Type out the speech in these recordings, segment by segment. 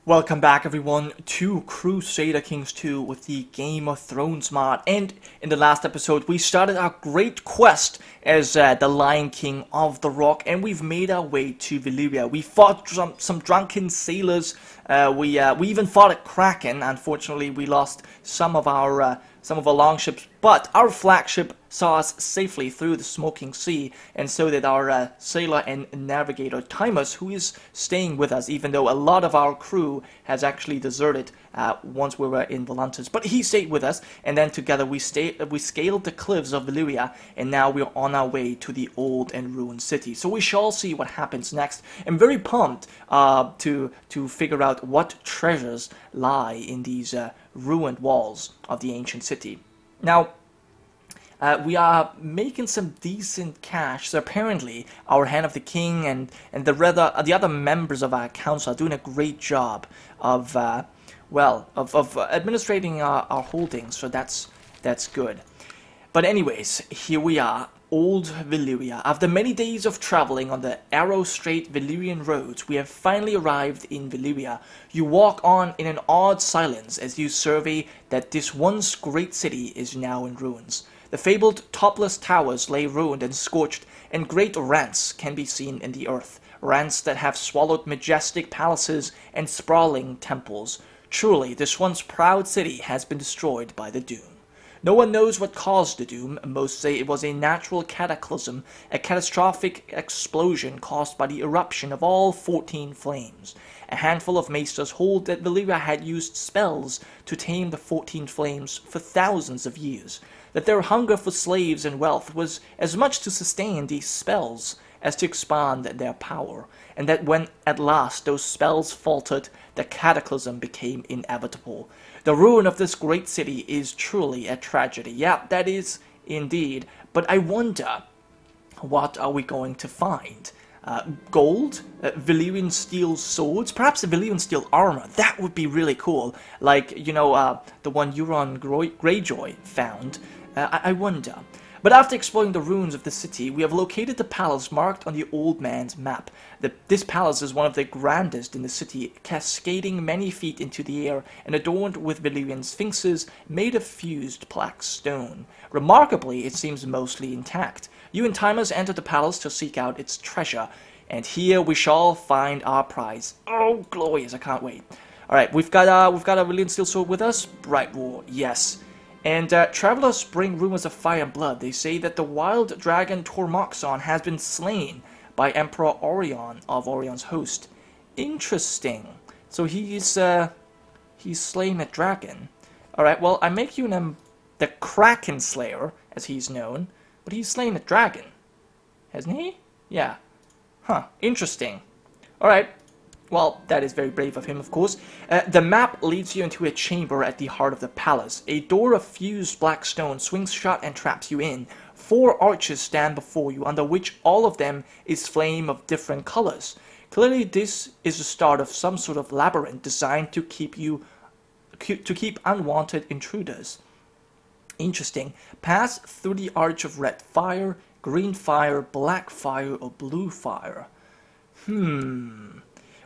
Welcome back everyone to Crusader Kings 2 with the Game of Thrones mod, and in the last episode we started our great quest as the Lion King of the Rock, and we've made our way to Valyria. We fought some drunken sailors, we even fought a kraken. Unfortunately we lost some of our longships, but our flagship saw us safely through the smoking sea, and so did our sailor and navigator Timus, who is staying with us, even though a lot of our crew has actually deserted once we were in Volantis. But he stayed with us, and then together we scaled the cliffs of Valyria, and now we're on our way to the old and ruined city. So we shall see what happens next. I'm very pumped to figure out what treasures lie in these ruined walls of the ancient city. Now, we are making some decent cash, so apparently our Hand of the King and the other members of our council are doing a great job of administrating our holdings, so that's good. But anyways, here we are, Old Valyria. After many days of traveling on the Arrow Strait Valyrian roads, we have finally arrived in Valyria. You walk on in an awed silence as you survey that this once great city is now in ruins. The fabled topless towers lay ruined and scorched, and great rents can be seen in the earth. Rents that have swallowed majestic palaces and sprawling temples. Truly, this once proud city has been destroyed by the doom. No one knows what caused the doom. Most say it was a natural cataclysm, a catastrophic explosion caused by the eruption of all 14 flames. A handful of maesters hold that Valyria had used spells to tame the 14 flames for thousands of years, that their hunger for slaves and wealth was as much to sustain these spells as to expand their power, and that when at last those spells faltered, the cataclysm became inevitable. The ruin of this great city is truly a tragedy. Yeah, that is indeed. But I wonder, what are we going to find? Gold? Valyrian steel swords? Perhaps a Valyrian steel armor. That would be really cool. Like, you know, the one Euron Greyjoy found. I wonder. But after exploring the ruins of the city, we have located the palace marked on the old man's map. This palace is one of the grandest in the city, cascading many feet into the air and adorned with Valyrian sphinxes made of fused black stone. Remarkably, it seems mostly intact. You and Timus enter the palace to seek out its treasure, and here we shall find our prize. Oh, glorious, I can't wait. Alright, we've got a Valyrian steel sword with us. Bright War, yes. And travelers bring rumors of fire and blood. They say that the wild dragon Tormoxon has been slain by Emperor Orion of Orion's host. Interesting. So he's slain a dragon. Alright, well, I make you the Kraken Slayer, as he's known, but he's slain a dragon. Hasn't he? Yeah. Huh, interesting. Alright. Well, that is very brave of him, of course. The map leads you into a chamber at the heart of the palace. A door of fused black stone swings shut and traps you in. 4 arches stand before you, under which all of them is flame of different colors. Clearly, this is the start of some sort of labyrinth designed to keep unwanted intruders. Interesting. Pass through the arch of red fire, green fire, black fire, or blue fire.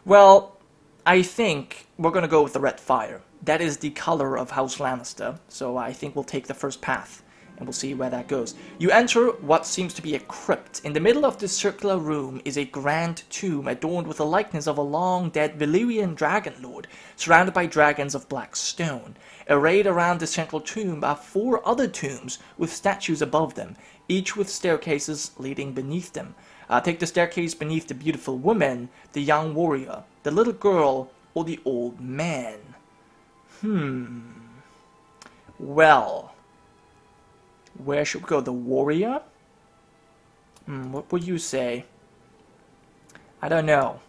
Well, I think we're going to go with the red fire. That is the color of House Lannister, so I think we'll take the first path, and we'll see where that goes. You enter what seems to be a crypt. In the middle of this circular room is a grand tomb adorned with the likeness of a long-dead Valyrian dragonlord, surrounded by dragons of black stone. Arrayed around the central tomb are 4 other tombs with statues above them, each with staircases leading beneath them. Take the staircase beneath the beautiful woman, the young warrior, the little girl, or the old man. Well, where should we go? The warrior? What would you say? I don't know.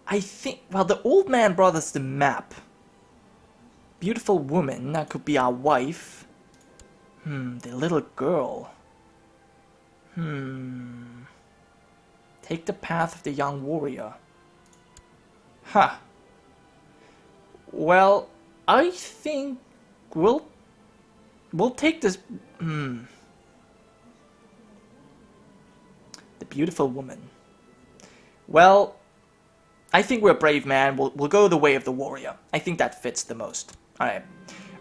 I think, well, the old man brought us the map. Beautiful woman, that could be our wife. The little girl. Take the path of the young warrior. Huh. Well, I think we'll take this. The beautiful woman. Well, I think we're a brave man. We'll go the way of the warrior. I think that fits the most. Alright.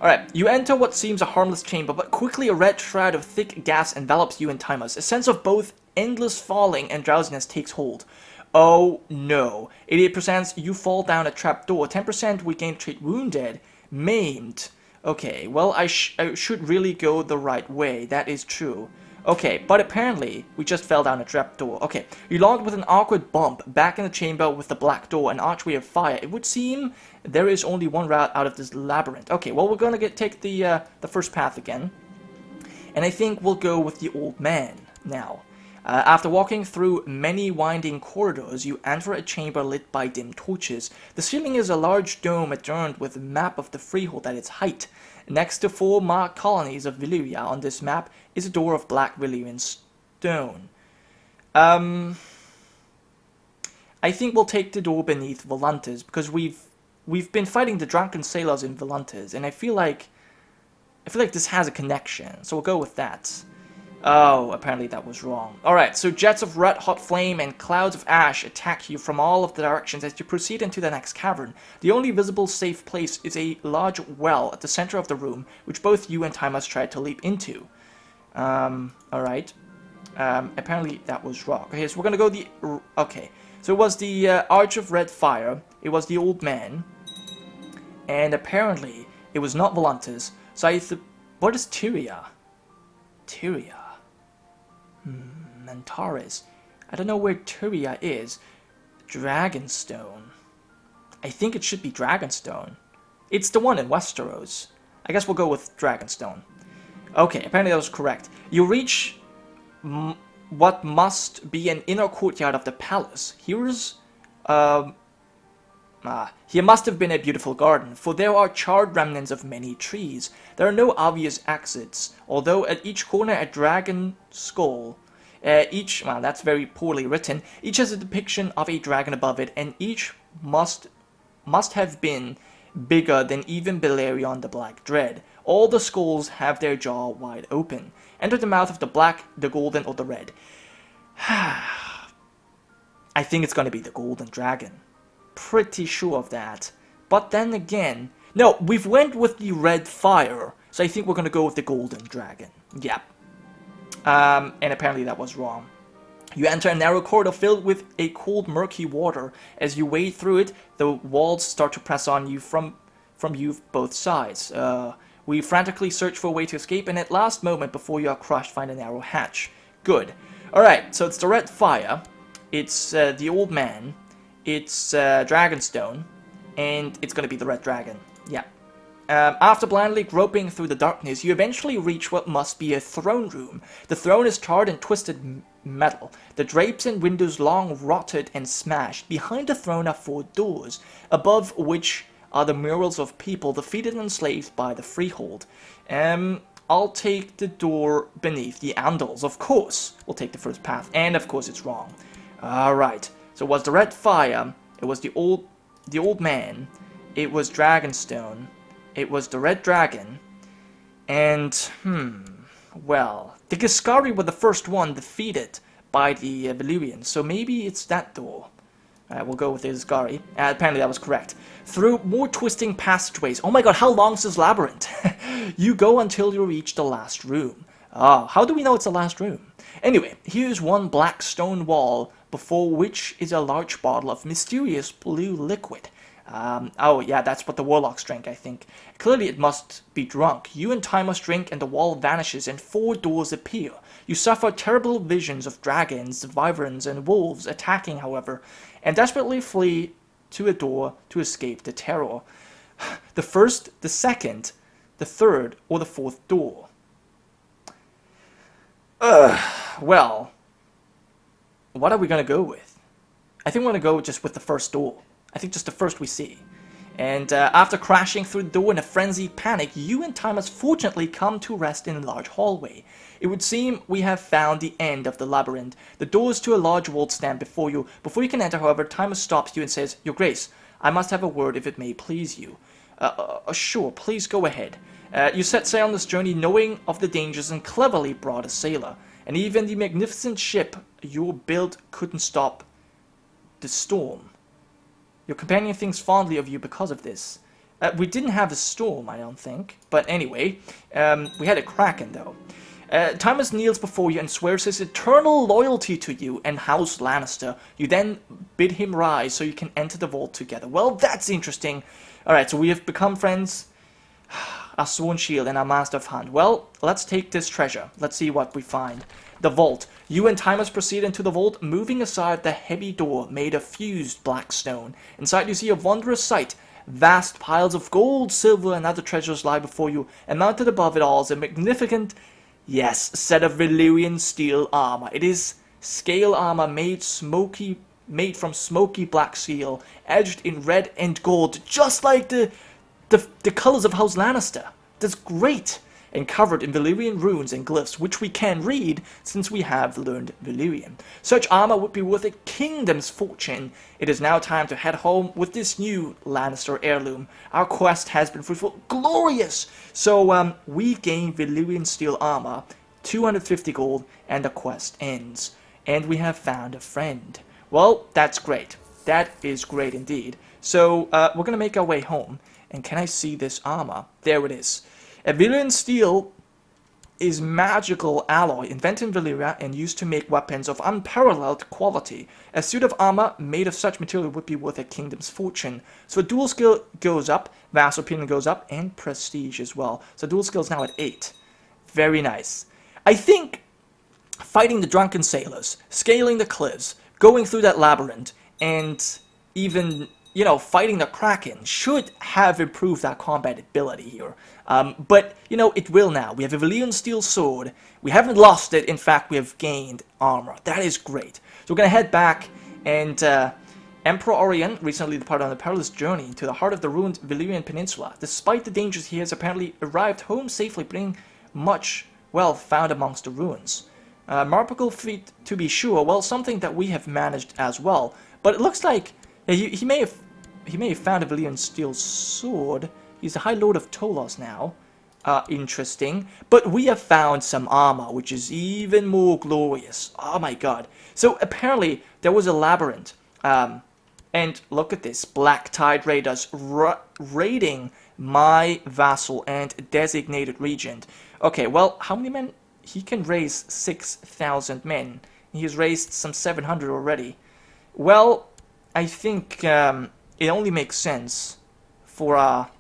Alright, you enter what seems a harmless chamber, but quickly a red shroud of thick gas envelops you and Timus. A sense of both endless falling and drowsiness takes hold. Oh no. 88% you fall down a trapdoor. 10% we gain trait wounded. Maimed. Okay, well I should really go the right way. That is true. Okay, but apparently we just fell down a trapdoor. Okay, you logged with an awkward bump back in the chamber with the black door, an archway of fire. It would seem there is only one route out of this labyrinth. Okay, well we're gonna take the first path again, and I think we'll go with the old man now. After walking through many winding corridors, you enter a chamber lit by dim torches. The ceiling is a large dome adorned with a map of the Freehold at its height. Next to 4 marked colonies of Valyria on this map is a door of black Valyrian stone. I think we'll take the door beneath Volantis, because we've been fighting the drunken sailors in Volantis, and I feel like this has a connection, so we'll go with that. Oh, apparently that was wrong. Alright, so jets of red-hot flame and clouds of ash attack you from all of the directions as you proceed into the next cavern. The only visible safe place is a large well at the center of the room, which both you and Timus tried to leap into. Alright. Apparently that was wrong. Okay, so we're gonna go the... Okay, so it was the Arch of Red Fire, it was the Old Man, and apparently it was not Volantis, so what is Tyria? Tyria. Antares. I don't know where Tyria is. Dragonstone. I think it should be Dragonstone. It's the one in Westeros. I guess we'll go with Dragonstone. Okay, apparently that was correct. You reach what must be an inner courtyard of the palace. Here must have been a beautiful garden, for there are charred remnants of many trees. There are no obvious exits, although at each corner a dragon skull. Well, that's very poorly written. Each has a depiction of a dragon above it, and each must have been bigger than even Balerion the Black Dread. All the skulls have their jaw wide open. Enter the mouth of the black, the golden, or the red. I think it's going to be the golden dragon. Pretty sure of that. But then again... No, we've went with the red fire, so I think we're going to go with the golden dragon. Yeah. And apparently that was wrong. You enter a narrow corridor filled with a cold, murky water. As you wade through it, the walls start to press on you from both sides. We frantically search for a way to escape, and at last moment before you are crushed, find a narrow hatch. Good. Alright, so it's the red fire, it's the old man, it's Dragonstone, and it's gonna be the red dragon. Yeah. After blindly groping through the darkness, you eventually reach what must be a throne room. The throne is charred and twisted metal. The drapes and windows long rotted and smashed. Behind the throne are 4 doors, above which are the murals of people defeated and enslaved by the Freehold. I'll take the door beneath the Andals, of course. We'll take the first path, and of course it's wrong. Alright, so it was the red fire, it was the old man, it was Dragonstone, it was the red dragon, and, well, the Giscari were the first one defeated by the Valyrians, so maybe it's that door. We'll go with the Giscari. Apparently that was correct. Through more twisting passageways. Oh my god, how long is this labyrinth? You go until you reach the last room. How do we know it's the last room? Anyway, here's one black stone wall, before which is a large bottle of mysterious blue liquid. Oh yeah, that's what the warlocks drank, I think. Clearly it must be drunk. You and Timus drink and the wall vanishes and 4 doors appear. You suffer terrible visions of dragons, wyverns, and wolves attacking, however, and desperately flee to a door to escape the terror. The first, the second, the third, or the 4th door. Well, what are we gonna go with? I think we're gonna go just with the first door. I think just the first we see. And after crashing through the door in a frenzied panic, you and Timus fortunately come to rest in a large hallway. It would seem we have found the end of the labyrinth. The doors to a large vault stand before you. Before you can enter, however, Timus stops you and says, "Your Grace, I must have a word if it may please you." Sure, please go ahead. You set sail on this journey knowing of the dangers and cleverly brought a sailor. And even the magnificent ship you built couldn't stop the storm. Your companion thinks fondly of you because of this. We didn't have a storm, I don't think. But anyway, we had a kraken, though. Timus kneels before you and swears his eternal loyalty to you and House Lannister. You then bid him rise so you can enter the vault together. Well, that's interesting. Alright, so we have become friends. Our sworn shield and our master of hunt. Well, let's take this treasure. Let's see what we find. The vault. You and Timus proceed into the vault, moving aside the heavy door made of fused black stone. Inside you see a wondrous sight. Vast piles of gold, silver, and other treasures lie before you, and mounted above it all is a magnificent, yes, set of Valyrian steel armor. It is scale armor made from smoky black steel, edged in red and gold, just like the colors of House Lannister. That's great! And covered in Valyrian runes and glyphs, which we can read since we have learned Valyrian. Such armor would be worth a kingdom's fortune. It is now time to head home with this new Lannister heirloom. Our quest has been fruitful. Glorious! So, we gain Valyrian steel armor, 250 gold, and the quest ends. And we have found a friend. Well, that's great. That is great indeed. So, we're gonna make our way home. And can I see this armor? There it is. Valyrian steel is magical alloy invented in Valyria and used to make weapons of unparalleled quality. A suit of armor made of such material would be worth a kingdom's fortune. So dual skill goes up, vassal opinion goes up, and prestige as well. So dual skill is now at 8. Very nice. I think fighting the drunken sailors, scaling the cliffs, going through that labyrinth, and even, you know, fighting the kraken should have improved our combat ability here. But, you know, it will now. We have a Valyrian steel sword. We haven't lost it. In fact, we have gained armor. That is great. So we're going to head back, and Emperor Orion recently departed on a perilous journey to the heart of the ruined Valyrian peninsula. Despite the dangers, he has apparently arrived home safely, bringing much wealth found amongst the ruins. Remarkable feat to be sure. Well, something that we have managed as well. But it looks like he may have found a Valyrian steel sword. He's the High Lord of Tolos now. Interesting. But we have found some armor, which is even more glorious. Oh my god. So apparently there was a labyrinth. And look at this. Black Tide Raiders raiding my vassal and designated regent. Okay, well, how many men? He can raise 6,000 men. He has raised some 700 already. Well, I think it only makes sense for our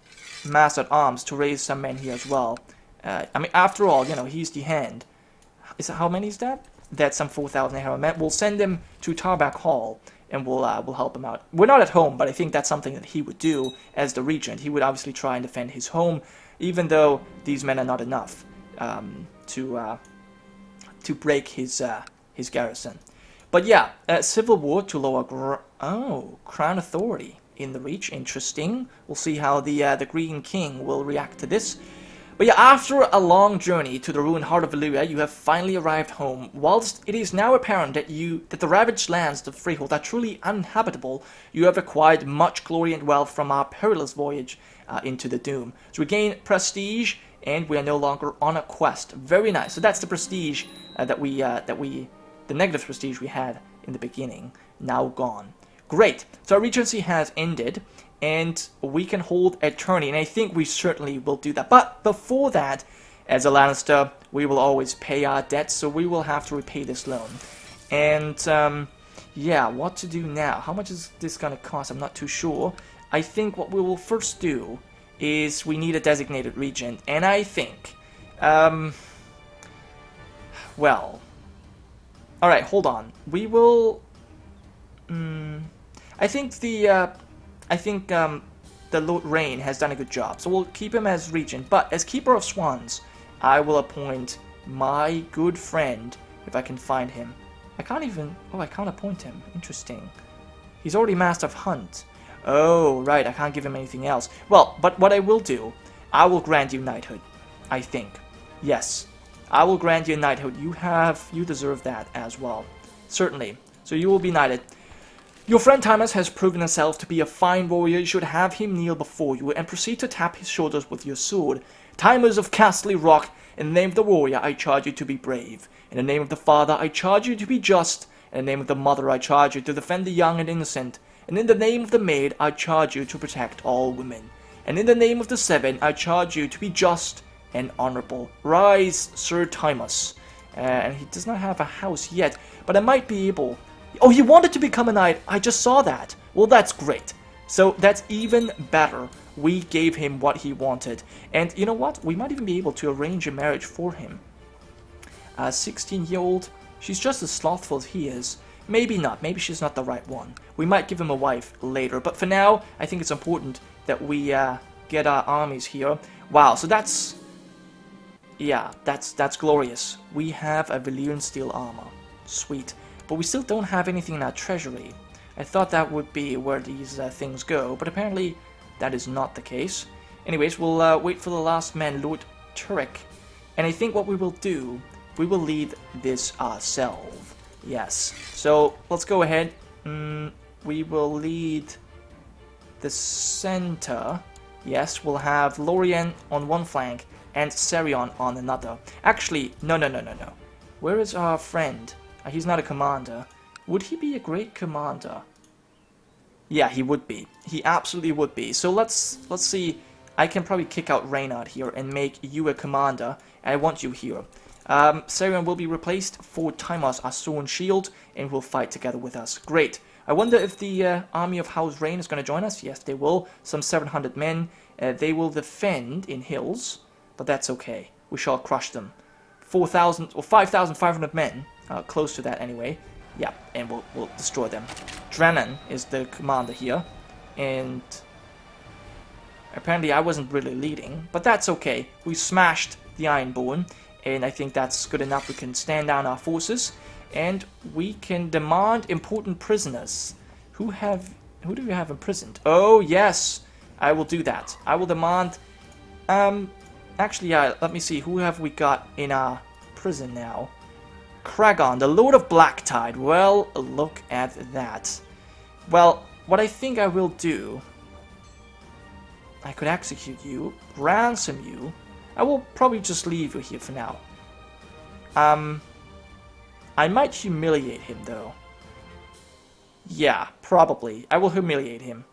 master at arms to raise some men here as well. I mean, after all, you know, he's the hand. How many is that? That's some 4,800 men. We'll send him to Tarback Hall, and we'll help him out. We're not at home, but I think that's something that he would do as the regent. He would obviously try and defend his home, even though these men are not enough to break his garrison. But yeah, civil war to lower crown authority in the Reach. Interesting. We'll see how the Green King will react to this. But yeah, after a long journey to the ruined heart of Valyria, you have finally arrived home. Whilst it is now apparent that the ravaged lands of Freehold are truly uninhabitable, you have acquired much glory and wealth from our perilous voyage into the Doom. So we gain prestige, and we are no longer on a quest. Very nice. So that's the prestige the negative prestige we had in the beginning, now gone. Great. So our regency has ended, and we can hold a tourney, and I think we certainly will do that. But before that, as a Lannister, we will always pay our debts, so we will have to repay this loan. And, yeah, what to do now? How much is this going to cost? I'm not too sure. I think what we will first do is we need a designated regent, and I think, well, alright, hold on. We will, I think the Lord Rain has done a good job, so we'll keep him as regent. But as Keeper of Swans, I will appoint my good friend, if I can find him. I can't appoint him. Interesting. He's already Master of Hunt. Oh, right, I can't give him anything else. Well, but what I will do, I will grant you knighthood, I think. Yes, I will grant you knighthood. You deserve that as well. Certainly. So you will be knighted. Your friend Timus has proven himself to be a fine warrior. You should have him kneel before you and proceed to tap his shoulders with your sword. Timus of Casterly Rock, in the name of the warrior, I charge you to be brave. In the name of the father, I charge you to be just. In the name of the mother, I charge you to defend the young and innocent. And in the name of the maid, I charge you to protect all women. And in the name of the 7, I charge you to be just and honorable. Rise, Sir Timus. And he does not have a house yet, but I might be able... Oh, he wanted to become a knight. I just saw that. Well, that's great. So that's even better. We gave him what he wanted. And you know what? We might even be able to arrange a marriage for him. 16-year-old. She's just as slothful as he is. Maybe not. Maybe she's not the right one. We might give him a wife later. But for now, I think it's important that we get our armies here. Wow, so that's... Yeah, that's glorious. We have a Valyrian steel armor. Sweet. But we still don't have anything in our treasury. I thought that would be where these things go, but apparently that is not the case. Anyways, we'll wait for the last man, Lord Turek. And I think what we will do, we will lead this ourselves. Yes. So, let's go ahead. We will lead the center. Yes, we'll have Lorien on one flank and Serion on another. Actually, no. Where is our friend? He's not a commander. Would he be a great commander? Yeah, he would be. He absolutely would be. So let's see. I can probably kick out Reynard here and make you a commander. I want you here. Serion will be replaced for Timus, our sword and shield, and will fight together with us. Great. I wonder if the army of House Rain is going to join us. Yes, they will. Some 700 men. They will defend in hills, but that's okay. We shall crush them. 4,000 or 5,500 men. Close to that anyway. Yeah, and we'll destroy them. Drennan is the commander here. And apparently I wasn't really leading, but that's okay. We smashed the Ironborn, and I think that's good enough. We can stand down our forces, and we can demand important prisoners. Who do we have imprisoned? Oh, yes. I will do that. I will demand... Actually, yeah, let me see. Who have we got in our prison now? Kragon, the Lord of Blacktide. Well, look at that. Well, what I think I will do... I could execute you, ransom you. I will probably just leave you here for now. I might humiliate him, though. Yeah, probably. I will humiliate him.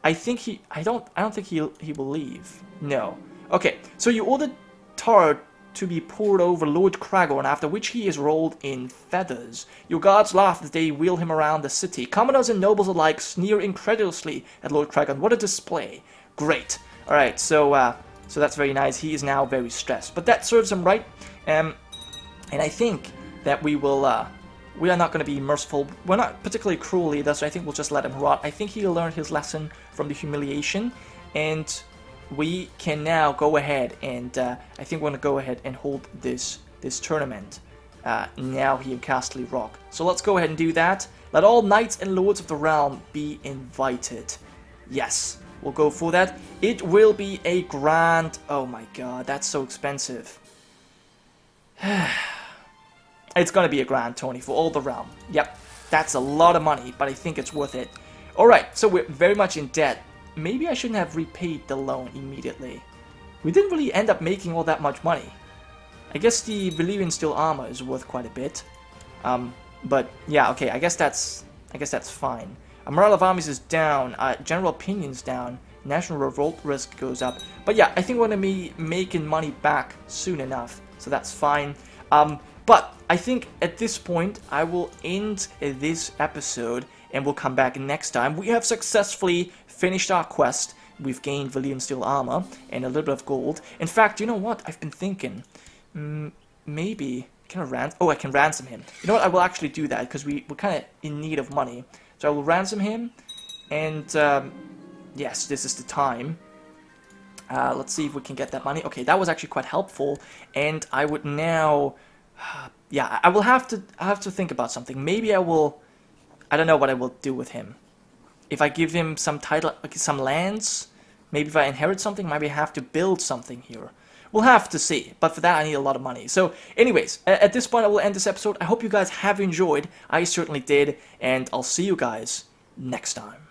I think I don't think he will leave. No. Okay, so you ordered tar to be poured over Lord Kragorn, after which he is rolled in feathers. Your guards laugh as they wheel him around the city. Commoners and nobles alike sneer incredulously at Lord Kragorn. What a display. Great. Alright, so that's very nice. He is now very stressed. But that serves him right. And I think that we are not going to be merciful. We're not particularly cruel either, so I think we'll just let him rot. I think he learned his lesson from the humiliation. And we can now go ahead and I think we're going to go ahead and hold this tournament now here in Casterly Rock. So let's go ahead and do that. Let all knights and lords of the realm be invited. Yes, we'll go for that. It will be a grand... Oh my god, that's so expensive. It's going to be a grand tourney for all the realm. Yep, that's a lot of money, but I think it's worth it. Alright, so we're very much in debt. Maybe I shouldn't have repaid the loan immediately. We didn't really end up making all that much money. I guess the Valyrian steel armor is worth quite a bit. But yeah, okay, I guess that's fine. Morale of armies is down, general opinion's down, national revolt risk goes up. But yeah, I think we're gonna be making money back soon enough, so that's fine. But I think at this point I will end this episode and we'll come back next time. We have successfully finished our quest. We've gained Valyrian steel armor and a little bit of gold. In fact, you know what? I've been thinking, maybe I can ransom him. You know what? I will actually do that because we're kind of in need of money. So I will ransom him, and yes, this is the time. Let's see if we can get that money. Okay, that was actually quite helpful, and I would now, yeah, I will have to think about something. Maybe I don't know what I will do with him. If I give him some title, some lands, maybe if I inherit something, maybe I have to build something here. We'll have to see, but for that I need a lot of money. So anyways, at this point I will end this episode. I hope you guys have enjoyed. I certainly did, and I'll see you guys next time.